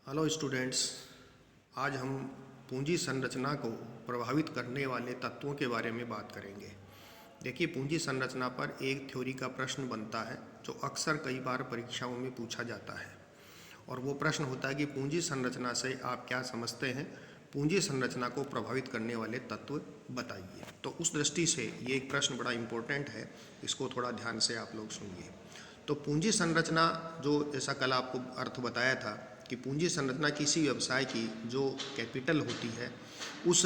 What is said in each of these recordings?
Hello students. आज हम पूंजी संरचना को प्रभावित करने वाले तत्वों के बारे में बात करेंगे। देखिए, पूंजी संरचना पर एक थ्योरी का प्रश्न बनता है जो अक्सर कई बार परीक्षाओं में पूछा जाता है, और वो प्रश्न होता है कि पूंजी संरचना से आप क्या समझते हैं, पूंजी संरचना को प्रभावित करने वाले तत्व बताइए। तो उस दृष्टि से ये एक प्रश्न बड़ा इम्पोर्टेंट है, इसको थोड़ा ध्यान से आप लोग सुनिए। तो पूंजी संरचना, जो जैसा कल आपको अर्थ बताया था कि पूंजी संरचना किसी व्यवसाय की जो कैपिटल होती है उस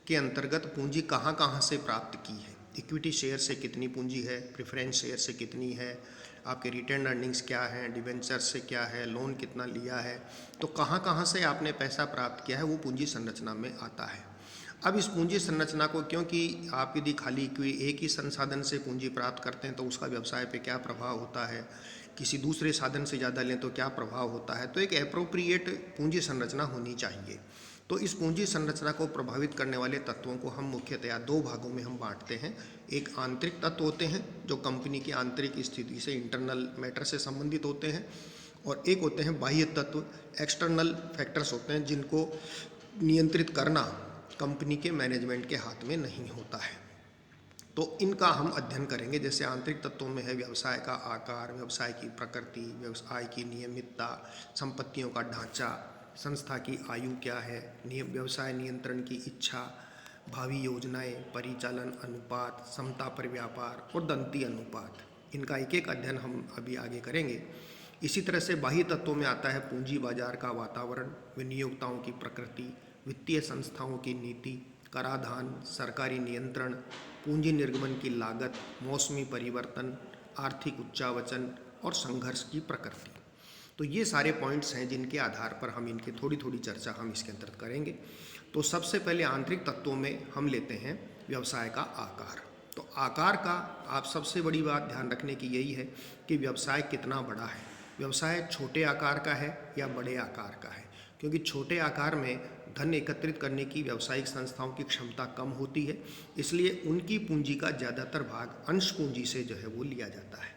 के अंतर्गत पूंजी कहाँ कहाँ से प्राप्त की है। इक्विटी शेयर से कितनी पूंजी है, प्रेफरेंस शेयर से कितनी है, आपके रिटेन अर्निंग्स क्या है, डिवेंचर से क्या है, लोन कितना लिया है, तो कहाँ कहाँ से आपने पैसा प्राप्त किया है वो पूंजी संरचना में आता है। अब इस पूंजी संरचना को, क्योंकि आप यदि खाली कोई एक ही संसाधन से पूंजी प्राप्त करते हैं तो उसका व्यवसाय पे क्या प्रभाव होता है, किसी दूसरे साधन से ज़्यादा लें तो क्या प्रभाव होता है, तो एक एप्रोप्रिएट पूंजी संरचना होनी चाहिए। तो इस पूंजी संरचना को प्रभावित करने वाले तत्वों को हम मुख्यतया दो भागों में हम बांटते हैं। एक आंतरिक तत्व होते हैं जो कंपनी की आंतरिक स्थिति से, इंटरनल मैटर से संबंधित होते हैं, और एक होते हैं बाह्य तत्व, एक्सटर्नल फैक्टर्स होते हैं जिनको नियंत्रित करना कंपनी के मैनेजमेंट के हाथ में नहीं होता है। तो इनका हम अध्ययन करेंगे। जैसे आंतरिक तत्वों में है व्यवसाय का आकार, व्यवसाय की प्रकृति, व्यवसाय की नियमितता, संपत्तियों का ढांचा, संस्था की आयु क्या है, व्यवसाय नियंत्रण की इच्छा, भावी योजनाएं, परिचालन अनुपात, समता पर व्यापार और दंती अनुपात। इनका एक एक अध्ययन हम अभी आगे करेंगे। इसी तरह से बाह्य तत्वों में आता है पूंजी बाजार का वातावरण, विनियोक्ताओं की प्रकृति, वित्तीय संस्थाओं की नीति, कराधान, सरकारी नियंत्रण, पूंजी निर्गमन की लागत, मौसमी परिवर्तन, आर्थिक उच्चावचन और संघर्ष की प्रकृति। तो ये सारे पॉइंट्स हैं जिनके आधार पर हम इनकी थोड़ी थोड़ी चर्चा हम इसके अंतर्गत करेंगे। तो सबसे पहले आंतरिक तत्वों में हम लेते हैं व्यवसाय का आकार। तो आकार का आप सबसे बड़ी बात ध्यान रखने की यही है कि व्यवसाय कितना बड़ा है। व्यवसाय छोटे आकार का है या बड़े आकार का है, क्योंकि छोटे आकार में धन एकत्रित करने की व्यावसायिक संस्थाओं की क्षमता कम होती है, इसलिए उनकी पूंजी का ज़्यादातर भाग अंश पूंजी से जो है वो लिया जाता है।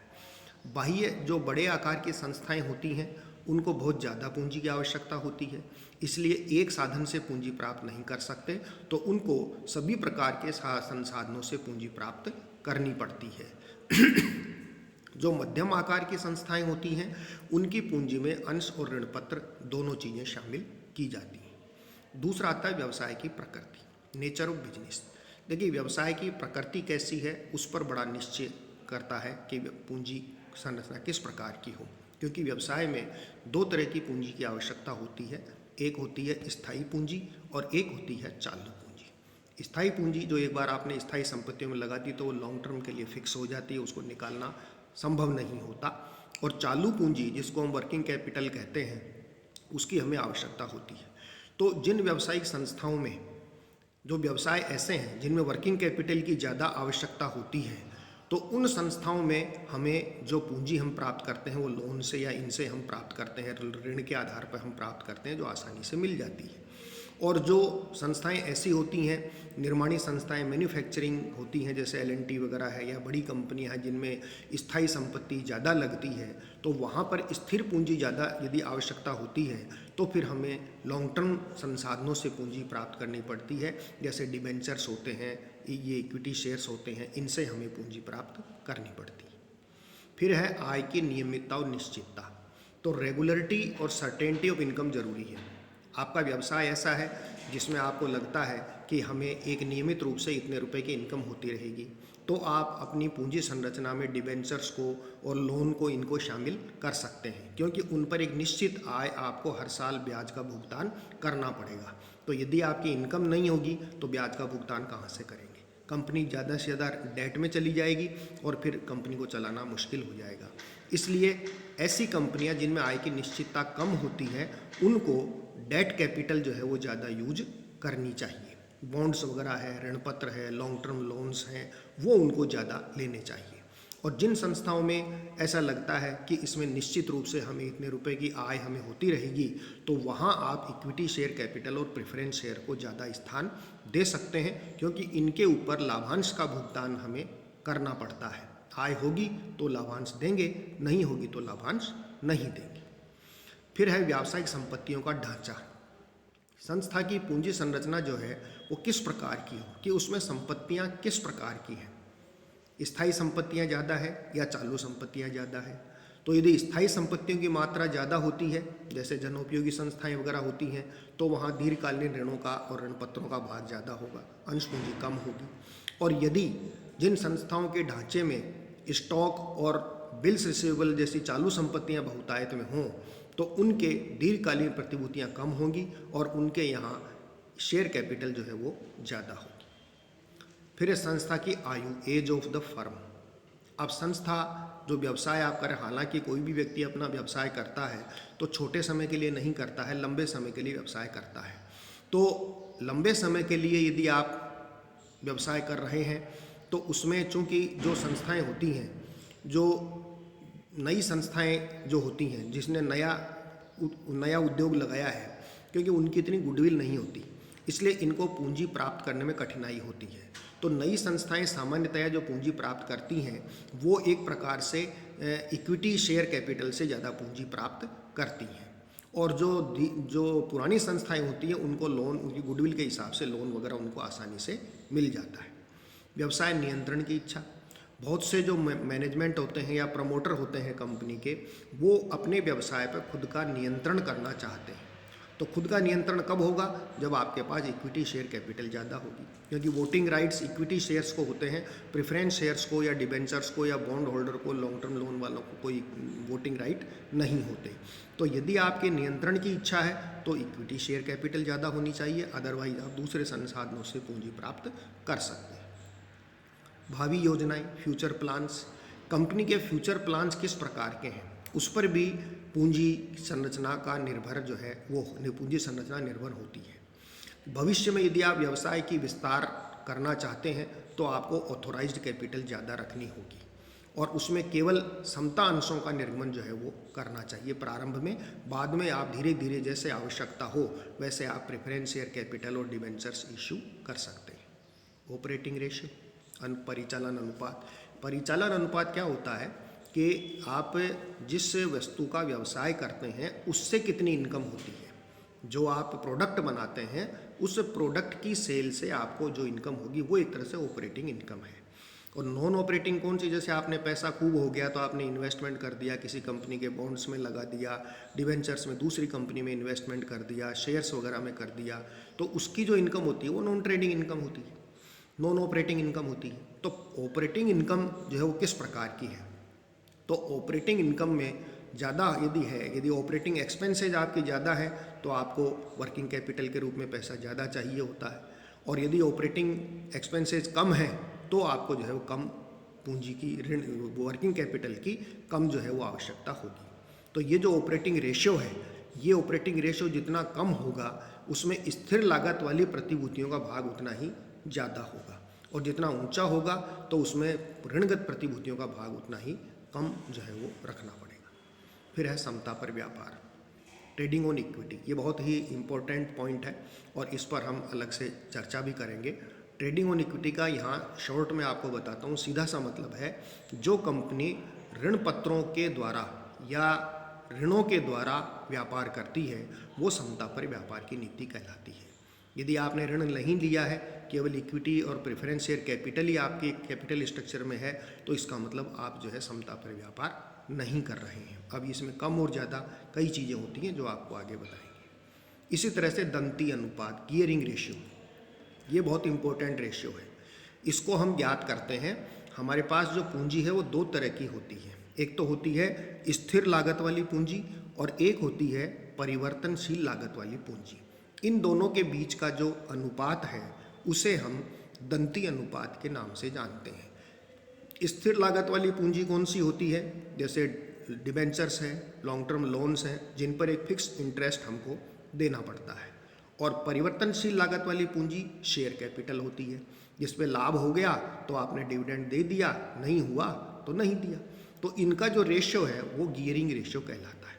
बाह्य जो बड़े आकार की संस्थाएं होती हैं उनको बहुत ज़्यादा पूंजी की आवश्यकता होती है, इसलिए एक साधन से पूंजी प्राप्त नहीं कर सकते, तो उनको सभी प्रकार के संसाधनों से पूंजी प्राप्त करनी पड़ती है। जो मध्यम आकार की संस्थाएं होती हैं उनकी पूंजी में अंश और ऋण पत्र दोनों चीज़ें शामिल की जाती हैं। दूसरा आता है व्यवसाय की प्रकृति, नेचर ऑफ बिजनेस। देखिए, व्यवसाय की प्रकृति कैसी है उस पर बड़ा निश्चय करता है कि पूंजी संरचना किस प्रकार की हो, क्योंकि व्यवसाय में दो तरह की पूंजी की आवश्यकता होती है। एक होती है स्थायी पूंजी और एक होती है चालू पूंजी। स्थायी पूंजी जो एक बार आपने स्थायी संपत्तियों में लगा दी तो वो लॉन्ग टर्म के लिए फिक्स हो जाती है, उसको निकालना संभव नहीं होता। और चालू पूंजी जिसको हम वर्किंग कैपिटल कहते हैं उसकी हमें आवश्यकता होती है। तो जिन व्यावसायिक संस्थाओं में जो व्यवसाय ऐसे हैं जिनमें वर्किंग कैपिटल की ज़्यादा आवश्यकता होती है, तो उन संस्थाओं में हमें जो पूंजी हम प्राप्त करते हैं वो लोन से या इनसे हम प्राप्त करते हैं, ऋण के आधार पर हम प्राप्त करते हैं, जो आसानी से मिल जाती है। और जो संस्थाएं ऐसी होती हैं, निर्माणी संस्थाएं, मैन्युफैक्चरिंग होती हैं, जैसे L&T वगैरह है, या बड़ी कंपनियां हैं जिनमें स्थायी संपत्ति ज़्यादा लगती है, तो वहाँ पर स्थिर पूंजी ज़्यादा यदि आवश्यकता होती है तो फिर हमें लॉन्ग टर्म संसाधनों से पूंजी प्राप्त करनी पड़ती है। जैसे डिबेंचर्स होते हैं, ये इक्विटी शेयर्स होते हैं, इनसे हमें पूंजी प्राप्त करनी पड़ती है। फिर है आय की नियमितता और निश्चितता। तो रेगुलरिटी और सर्टेनिटी ऑफ इनकम जरूरी है। आपका व्यवसाय ऐसा है जिसमें आपको लगता है कि हमें एक नियमित रूप से इतने रुपए की इनकम होती रहेगी, तो आप अपनी पूंजी संरचना में डिबेंचर्स को और लोन को, इनको शामिल कर सकते हैं, क्योंकि उन पर एक निश्चित आय आपको हर साल ब्याज का भुगतान करना पड़ेगा। तो यदि आपकी इनकम नहीं होगी तो ब्याज का भुगतान कहाँ से करेंगे? कंपनी ज़्यादा से ज़्यादा डेट में चली जाएगी और फिर कंपनी को चलाना मुश्किल हो जाएगा। इसलिए ऐसी कंपनियां जिनमें आय की निश्चितता कम होती है उनको डेट कैपिटल जो है वो ज़्यादा यूज करनी चाहिए। बॉन्ड्स वगैरह है, ऋण पत्र है, लॉन्ग टर्म लोन्स हैं, वो उनको ज़्यादा लेने चाहिए। और जिन संस्थाओं में ऐसा लगता है कि इसमें निश्चित रूप से हमें इतने रुपए की आय हमें होती रहेगी, तो वहाँ आप इक्विटी शेयर कैपिटल और प्रेफरेंस शेयर को ज़्यादा स्थान दे सकते हैं, क्योंकि इनके ऊपर लाभांश का भुगतान हमें करना पड़ता है। आय होगी तो लाभांश देंगे, नहीं होगी तो लाभांश नहीं देंगे। फिर है व्यावसायिक संपत्तियों का ढांचा। संस्था की पूंजी संरचना जो है वो किस प्रकार की हो, कि उसमें संपत्तियां किस प्रकार की हैं, स्थायी संपत्तियां ज़्यादा है या चालू संपत्तियां ज़्यादा है। तो यदि स्थायी संपत्तियों की मात्रा ज़्यादा होती है, जैसे जनोपयोगी संस्थाएं वगैरह होती हैं, तो वहाँ दीर्घकालीन ऋणों का और ऋण पत्रों का भाग ज़्यादा होगा, अंश पूंजी कम होगी। और यदि जिन संस्थाओं के ढांचे में स्टॉक और बिल्स रिसीवेबल जैसी चालू संपत्तियां बहुतायत में हों, तो उनके दीर्घकालीन प्रतिभूतियां कम होंगी और उनके यहाँ शेयर कैपिटल जो है वो ज़्यादा होगी। फिर है संस्था की आयु, एज ऑफ द फर्म। अब संस्था जो व्यवसाय आप करें, हालांकि कोई भी व्यक्ति अपना व्यवसाय करता है तो छोटे समय के लिए नहीं करता है, लंबे समय के लिए व्यवसाय करता है। तो लंबे समय के लिए यदि आप व्यवसाय कर रहे हैं तो उसमें चूंकि जो संस्थाएं होती हैं, जो नई संस्थाएं जो होती हैं, जिसने नया उद्योग लगाया है, क्योंकि उनकी इतनी गुडविल नहीं होती, इसलिए इनको पूंजी प्राप्त करने में कठिनाई होती है। तो नई संस्थाएं सामान्यतया जो पूंजी प्राप्त करती हैं वो एक प्रकार से इक्विटी शेयर कैपिटल से ज़्यादा पूंजी प्राप्त करती हैं। और जो पुरानी संस्थाएं होती हैं उनको लोन, उनकी गुडविल के हिसाब से लोन वगैरह उनको आसानी से मिल जाता है। व्यवसाय नियंत्रण की इच्छा। बहुत से जो मैनेजमेंट होते हैं या प्रमोटर होते हैं कंपनी के, वो अपने व्यवसाय पर खुद का नियंत्रण करना चाहते हैं। तो खुद का नियंत्रण कब होगा? जब आपके पास इक्विटी शेयर कैपिटल ज़्यादा होगी, क्योंकि वोटिंग राइट्स इक्विटी शेयर्स को होते हैं, प्रेफरेंस शेयर्स को या डिबेंचर्स को या बॉन्ड होल्डर को, लॉन्ग टर्म लोन वालों को कोई वोटिंग राइट नहीं होते। तो यदि आपके नियंत्रण की इच्छा है तो इक्विटी शेयर कैपिटल ज़्यादा होनी चाहिए, अदरवाइज आप दूसरे संसाधनों से पूंजी प्राप्त कर सकते हैं। भावी योजनाएं, फ्यूचर प्लान्स। कंपनी के फ्यूचर प्लान्स किस प्रकार के हैं, उस पर भी पूंजी संरचना का निर्भर जो है वो पूंजी संरचना निर्भर होती है। भविष्य में यदि आप व्यवसाय की विस्तार करना चाहते हैं तो आपको ऑथोराइज्ड कैपिटल ज़्यादा रखनी होगी और उसमें केवल समता अंशों का निर्गमन जो है वो करना चाहिए प्रारंभ में। बाद में आप धीरे धीरे जैसे आवश्यकता हो वैसे आप प्रेफरेंस शेयर कैपिटल और डिबेंचर्स इशू कर सकते हैं। ऑपरेटिंग रेशियो, परिचालन अनुपात। परिचालन अनुपात क्या होता है कि आप जिस वस्तु का व्यवसाय करते हैं उससे कितनी इनकम होती है। जो आप प्रोडक्ट बनाते हैं उस प्रोडक्ट की सेल से आपको जो इनकम होगी वो एक तरह से ऑपरेटिंग इनकम है। और नॉन ऑपरेटिंग कौन सी? जैसे आपने पैसा खूब हो गया तो आपने इन्वेस्टमेंट कर दिया, किसी कंपनी के बॉन्ड्स में लगा दिया, डिवेंचर्स में दूसरी कंपनी में इन्वेस्टमेंट कर दिया, शेयर्स वगैरह में कर दिया, तो उसकी जो इनकम होती है वो नॉन ट्रेडिंग इनकम होती है, नॉन ऑपरेटिंग इनकम होती है। तो ऑपरेटिंग इनकम जो है वो किस प्रकार की है? तो ऑपरेटिंग इनकम में ज़्यादा यदि ऑपरेटिंग एक्सपेंसेज आपकी ज़्यादा है तो आपको वर्किंग कैपिटल के रूप में पैसा ज़्यादा चाहिए होता है, और यदि ऑपरेटिंग एक्सपेंसेज कम है तो आपको जो है वो कम पूंजी की ऋण वर्किंग कैपिटल की कम जो है वो आवश्यकता होगी। तो ये जो ऑपरेटिंग रेशियो है, ये ऑपरेटिंग रेशियो जितना कम होगा उसमें स्थिर लागत वाली प्रतिभूतियों का भाग उतना ही ज़्यादा होगा, और जितना ऊंचा होगा तो उसमें ऋणगत प्रतिभूतियों का भाग उतना ही कम जो है वो रखना पड़ेगा। फिर है समता पर व्यापार, ट्रेडिंग ऑन इक्विटी। ये बहुत ही इम्पोर्टेंट पॉइंट है और इस पर हम अलग से चर्चा भी करेंगे। ट्रेडिंग ऑन इक्विटी का यहाँ शॉर्ट में आपको बताता हूँ, सीधा सा मतलब है जो कंपनी ऋण पत्रों के द्वारा या ऋणों के द्वारा व्यापार करती है वो समता पर व्यापार की नीति कहलाती है। यदि आपने ऋण नहीं लिया है, केवल इक्विटी और प्रेफरेंस शेयर कैपिटल ही आपके कैपिटल स्ट्रक्चर में है, तो इसका मतलब आप जो है समता पर व्यापार नहीं कर रहे हैं। अब इसमें कम और ज़्यादा कई चीज़ें होती हैं जो आपको आगे बताएंगे। इसी तरह से दंती अनुपात, गियरिंग रेशियो, ये बहुत इंपॉर्टेंट रेशियो है। इसको हम ज्ञात करते हैं। हमारे पास जो पूंजी है वो दो तरह की होती है, एक तो होती है स्थिर लागत वाली पूंजी और एक होती है परिवर्तनशील लागत वाली पूंजी। इन दोनों के बीच का जो अनुपात है उसे हम दंती अनुपात के नाम से जानते हैं। स्थिर लागत वाली पूंजी कौन सी होती है? जैसे डिबेंचर्स हैं, लॉन्ग टर्म लोन्स हैं, जिन पर एक फिक्स इंटरेस्ट हमको देना पड़ता है। और परिवर्तनशील लागत वाली पूंजी शेयर कैपिटल होती है, जिस पे लाभ हो गया तो आपने डिविडेंड दे दिया, नहीं हुआ तो नहीं दिया। तो इनका जो रेशियो है वो गियरिंग रेशियो कहलाता है।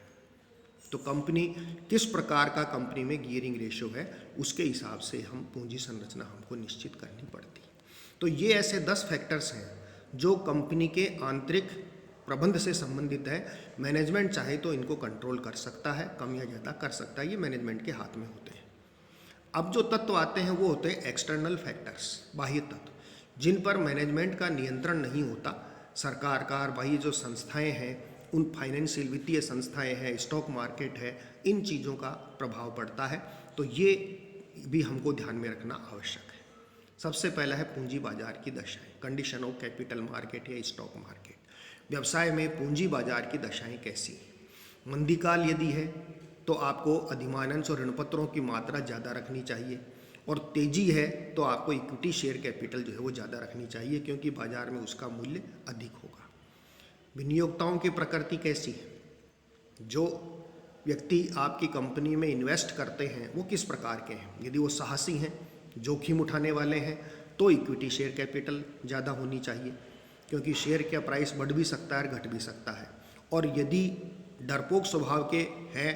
तो कंपनी किस प्रकार का कंपनी में गियरिंग रेशियो है उसके हिसाब से हम पूंजी संरचना हमको निश्चित करनी पड़ती है। तो ये ऐसे 10 फैक्टर्स हैं जो कंपनी के आंतरिक प्रबंध से संबंधित है। मैनेजमेंट चाहे तो इनको कंट्रोल कर सकता है, कम या ज़्यादा कर सकता है, ये मैनेजमेंट के हाथ में होते हैं। अब जो तत्व आते हैं वो होते हैं एक्सटर्नल फैक्टर्स, बाह्य तत्व, जिन पर मैनेजमेंट का नियंत्रण नहीं होता। सरकार का और बाह्य जो संस्थाएं हैं, उन फाइनेंशियल वित्तीय संस्थाएं हैं, स्टॉक मार्केट है, इन चीज़ों का प्रभाव पड़ता है। तो ये भी हमको ध्यान में रखना आवश्यक है। सबसे पहला है पूंजी बाजार की दशाएं, कंडीशन ऑफ कैपिटल मार्केट या स्टॉक मार्केट। व्यवसाय में पूंजी बाजार की दशाएं कैसी हैं? मंदीकाल यदि है तो आपको अधिमानंश और ऋणपत्रों की मात्रा ज़्यादा रखनी चाहिए, और तेजी है तो आपको इक्विटी शेयर कैपिटल जो है वो ज़्यादा रखनी चाहिए, क्योंकि बाजार में उसका मूल्य अधिक होगा। विनियोक्ताओं की प्रकृति कैसी है? जो व्यक्ति आपकी कंपनी में इन्वेस्ट करते हैं वो किस प्रकार के हैं? यदि वो साहसी हैं, जोखिम उठाने वाले हैं, तो इक्विटी शेयर कैपिटल ज़्यादा होनी चाहिए, क्योंकि शेयर का प्राइस बढ़ भी सकता है और घट भी सकता है। और यदि डरपोक स्वभाव के हैं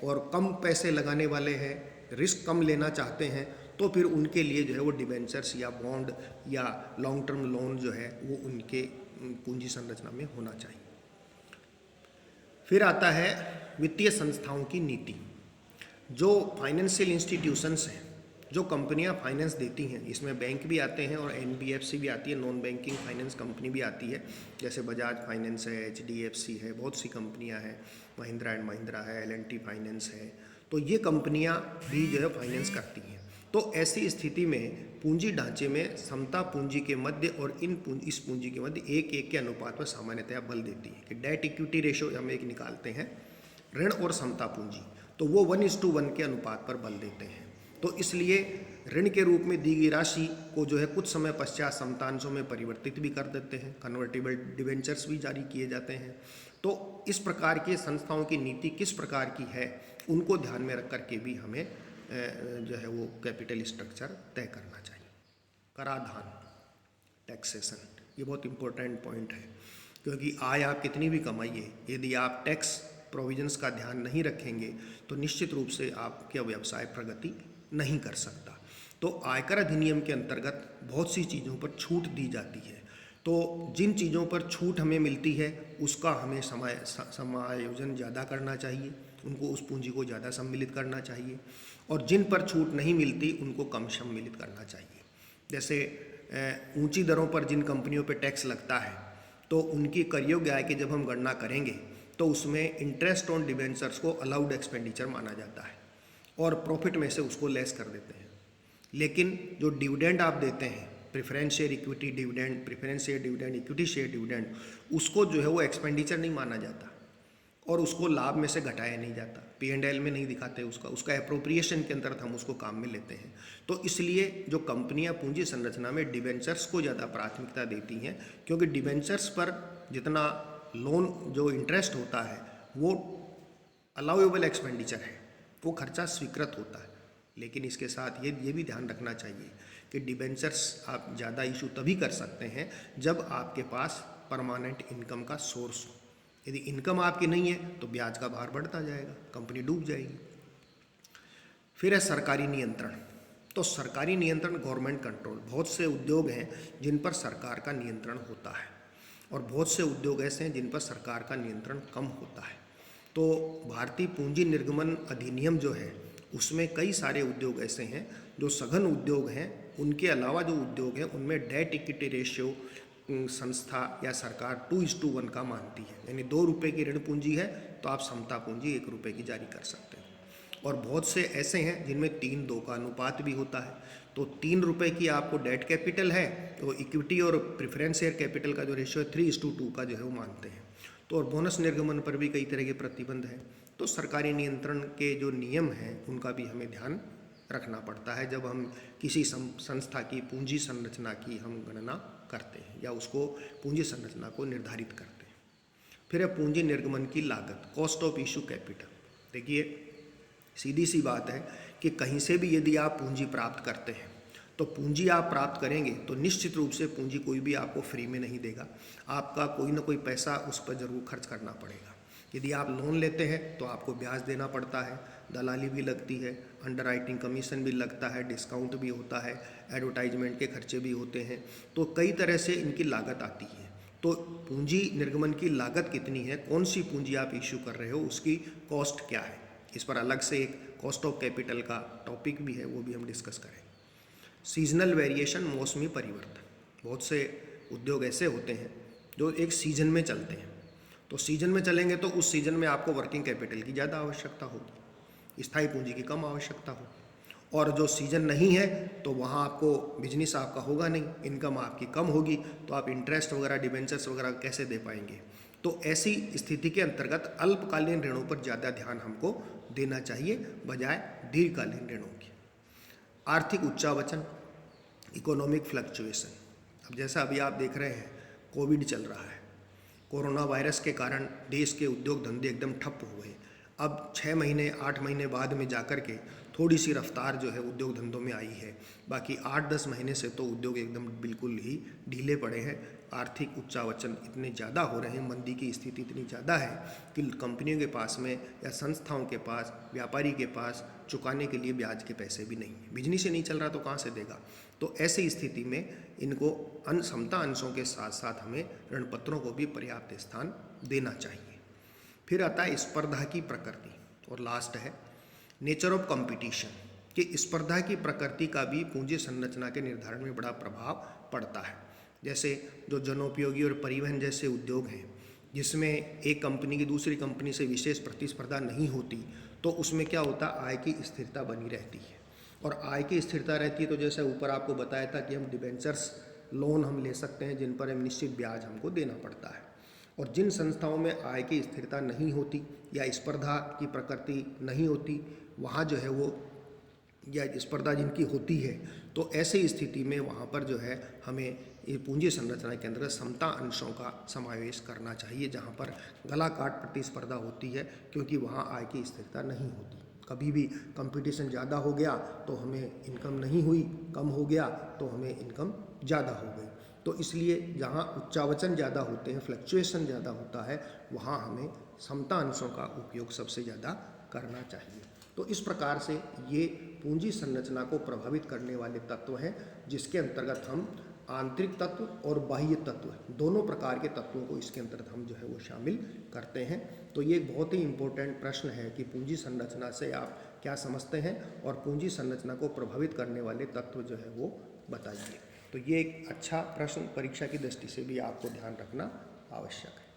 और कम पैसे लगाने वाले हैं, रिस्क कम लेना चाहते हैं, तो फिर उनके लिए जो है वो डिबेंचर्स या बॉन्ड या लॉन्ग टर्म लोन जो है वो उनके पूंजी संरचना में होना चाहिए। फिर आता है वित्तीय संस्थाओं की नीति। जो फाइनेंशियल इंस्टीट्यूशंस हैं, जो कंपनियां फाइनेंस देती हैं, इसमें बैंक भी आते हैं और एनबीएफसी भी आती है, नॉन बैंकिंग फाइनेंस कंपनी भी आती है, जैसे बजाज फाइनेंस है, एचडीएफसी है, बहुत सी कंपनियां हैं, महिंद्रा एंड महिंद्रा है, एलएनटी फाइनेंस है। तो ये कंपनियां भी जो है फाइनेंस करती हैं। तो ऐसी स्थिति में पूंजी ढांचे में समता पूंजी के मध्य और इस पूंजी के मध्य 1:1 के अनुपात पर सामान्यतया बल देती है कि डेट इक्विटी रेशो हम एक निकालते हैं, ऋण और समता पूंजी, तो वो 1:1 के अनुपात पर बल देते हैं। तो इसलिए ऋण के रूप में दी गई राशि को जो है कुछ समय पश्चात समतांशों में परिवर्तित भी कर देते हैं, कन्वर्टेबल डिवेंचर्स भी जारी किए जाते हैं। तो इस प्रकार की संस्थाओं की नीति किस प्रकार की है, उनको ध्यान में रख करके भी हमें जो है वो कैपिटल स्ट्रक्चर तय करना चाहिए। कराधान, टैक्सेशन, ये बहुत इंपॉर्टेंट पॉइंट है, क्योंकि आय आप कितनी भी कमाइए, यदि आप टैक्स प्रोविजंस का ध्यान नहीं रखेंगे तो निश्चित रूप से आपका व्यवसाय प्रगति नहीं कर सकता। तो आयकर अधिनियम के अंतर्गत बहुत सी चीज़ों पर छूट दी जाती है। तो जिन चीज़ों पर छूट हमें मिलती है उसका हमें समायोजन ज़्यादा करना चाहिए, उनको उस पूंजी को ज़्यादा सम्मिलित करना चाहिए, और जिन पर छूट नहीं मिलती उनको कम सम्मिलित करना चाहिए। जैसे ऊंची दरों पर जिन कंपनियों पर टैक्स लगता है, तो उनकी कर योग्य आय की जब हम गणना करेंगे तो उसमें इंटरेस्ट ऑन डिबेंचर्स को अलाउड एक्सपेंडिचर माना जाता है और प्रॉफिट में से उसको लेस कर देते हैं। लेकिन जो डिविडेंड आप देते हैं, preference share equity dividend, preference share dividend, equity share dividend, उसको जो है वो एक्सपेंडिचर नहीं माना जाता और उसको लाभ में से घटाया नहीं जाता, P&L में नहीं दिखाते, उसका एप्रोप्रिएशन के अंतर्गत हम उसको काम में लेते हैं। तो इसलिए जो कंपनियां पूंजी संरचना में डिबेंचर्स को ज़्यादा प्राथमिकता देती हैं, क्योंकि डिबेंचर्स पर जितना लोन जो इंटरेस्ट होता है वो अलाउएबल एक्सपेंडिचर है, वो खर्चा स्वीकृत होता है। लेकिन इसके साथ ये भी ध्यान रखना चाहिए कि डिबेंचर्स आप ज़्यादा इशू तभी कर सकते हैं जब आपके पास परमानेंट इनकम का सोर्स हो। यदि इनकम आपकी नहीं है तो ब्याज का भार बढ़ता जाएगा, कंपनी डूब जाएगी। फिर है सरकारी नियंत्रण। तो सरकारी नियंत्रण, गवर्नमेंट कंट्रोल, बहुत से उद्योग हैं जिन पर सरकार का नियंत्रण होता है और बहुत से उद्योग ऐसे हैं जिन पर सरकार का नियंत्रण कम होता है। तो भारतीय पूंजी निर्गमन अधिनियम जो है उसमें कई सारे उद्योग ऐसे हैं जो सघन उद्योग हैं, उनके अलावा जो उद्योग हैं उनमें डेट इक्विटी रेशियो संस्था या सरकार 2:1 का मानती है। यानी 2 रुपये की ऋण पूंजी है तो आप समता पूंजी 1 रुपये की जारी कर सकते हैं। और बहुत से ऐसे हैं जिनमें 3:2 का अनुपात भी होता है। तो 3 रुपये की आपको डेट कैपिटल है तो इक्विटी और प्रेफरेंस शेयर कैपिटल का जो रेशियो है 3:2 का जो है वो मानते हैं। तो और बोनस निर्गमन पर भी कई तरह के प्रतिबंध हैं। तो सरकारी नियंत्रण के जो नियम हैं उनका भी हमें ध्यान रखना पड़ता है जब हम किसी संस्था की पूंजी संरचना की हम गणना करते हैं या उसको पूंजी संरचना को निर्धारित करते हैं। फिर है पूंजी निर्गमन की लागत, कॉस्ट ऑफ इशू कैपिटल। देखिए सीधी सी बात है कि कहीं से भी यदि आप पूंजी प्राप्त करते हैं तो पूंजी आप प्राप्त करेंगे तो निश्चित रूप से पूंजी कोई भी आपको फ्री में नहीं देगा, आपका कोई ना कोई पैसा उस पर जरूर खर्च करना पड़ेगा। यदि आप लोन लेते हैं तो आपको ब्याज देना पड़ता है, दलाली भी लगती है, अंडरराइटिंग कमीशन भी लगता है, डिस्काउंट भी होता है, एडवर्टाइजमेंट के खर्चे भी होते हैं। तो कई तरह से इनकी लागत आती है। तो पूंजी निर्गमन की लागत कितनी है, कौन सी पूंजी आप इश्यू कर रहे हो, उसकी कॉस्ट क्या है, इस पर अलग से एक कॉस्ट ऑफ कैपिटल का टॉपिक भी है, वो भी हम डिस्कस करेंगे। सीजनल वेरिएशन, मौसमी परिवर्तन। बहुत से उद्योग ऐसे होते हैं जो एक सीजन में चलते हैं, तो सीजन में चलेंगे तो उस सीजन में आपको वर्किंग कैपिटल की ज़्यादा आवश्यकता होगी, स्थायी पूंजी की कम आवश्यकता होगी। और जो सीजन नहीं है तो वहाँ आपको बिजनेस आपका होगा नहीं, इनकम आपकी कम होगी, तो आप इंटरेस्ट वगैरह, डिबेंचर्स वगैरह कैसे दे पाएंगे। तो ऐसी स्थिति के अंतर्गत अल्पकालीन ऋणों पर ज़्यादा ध्यान हमको देना चाहिए बजाय दीर्घकालीन ऋणों की। आर्थिक उच्चावचन, इकोनॉमिक फ्लक्चुएशन। अब जैसा अभी आप देख रहे हैं, कोविड चल रहा है, कोरोना वायरस के कारण देश के उद्योग धंधे एकदम ठप हो गए। अब 6 महीने 8 महीने बाद में जाकर के थोड़ी सी रफ्तार जो है उद्योग धंधों में आई है, बाकी 8-10 महीने से तो उद्योग एकदम बिल्कुल ही ढीले पड़े हैं। आर्थिक उच्चावचन इतने ज़्यादा हो रहे हैं, मंदी की स्थिति इतनी ज़्यादा है कि कंपनियों के पास में या संस्थाओं के पास, व्यापारी के पास चुकाने के लिए ब्याज के पैसे भी नहीं है। बिजनेस ही नहीं चल रहा तो कहाँ से देगा। तो ऐसी स्थिति में इनको समता अंशों के साथ साथ हमें ऋण पत्रों को भी पर्याप्त स्थान देना चाहिए। फिर आता है स्पर्धा की प्रकृति, और लास्ट है नेचर ऑफ कंपटीशन, कि स्पर्धा की प्रकृति का भी पूंजी संरचना के निर्धारण में बड़ा प्रभाव पड़ता है। जैसे जो जनोपयोगी और परिवहन जैसे उद्योग हैं, जिसमें एक कंपनी की दूसरी कंपनी से विशेष प्रतिस्पर्धा नहीं होती, तो उसमें क्या होता है, आय की स्थिरता बनी रहती है। और आय की स्थिरता रहती है तो जैसे ऊपर आपको बताया था कि हम डिबेंचर्स लोन हम ले सकते हैं जिन पर हम निश्चित ब्याज हमको देना पड़ता है। और जिन संस्थाओं में आय की स्थिरता नहीं होती या स्पर्धा की प्रकृति नहीं होती, वहाँ जो है वो, या स्पर्धा जिनकी होती है, तो ऐसी स्थिति में वहाँ पर जो है हमें ये पूंजी संरचना के अंदर समता अंशों का समावेश करना चाहिए, जहाँ पर गला काट प्रतिस्पर्धा होती है, क्योंकि वहाँ आय की स्थिरता नहीं होती। कभी भी कंपटीशन ज़्यादा हो गया तो हमें इनकम नहीं हुई, कम हो गया तो हमें इनकम ज़्यादा हो गई। तो इसलिए जहाँ उच्चावचन ज़्यादा होते हैं, फ्लक्चुएशन ज़्यादा होता है, वहाँ हमें समता अंशों का उपयोग सबसे ज़्यादा करना चाहिए। तो इस प्रकार से ये पूंजी संरचना को प्रभावित करने वाले तत्व हैं, जिसके अंतर्गत हम आंतरिक तत्व और बाह्य तत्व, दोनों प्रकार के तत्वों को इसके अंतर्गत हम जो है वो शामिल करते हैं। तो ये एक बहुत ही इम्पोर्टेंट प्रश्न है कि पूंजी संरचना से आप क्या समझते हैं और पूंजी संरचना को प्रभावित करने वाले तत्व जो है वो बताइए। तो ये एक अच्छा प्रश्न परीक्षा की दृष्टि से भी आपको ध्यान रखना आवश्यक है।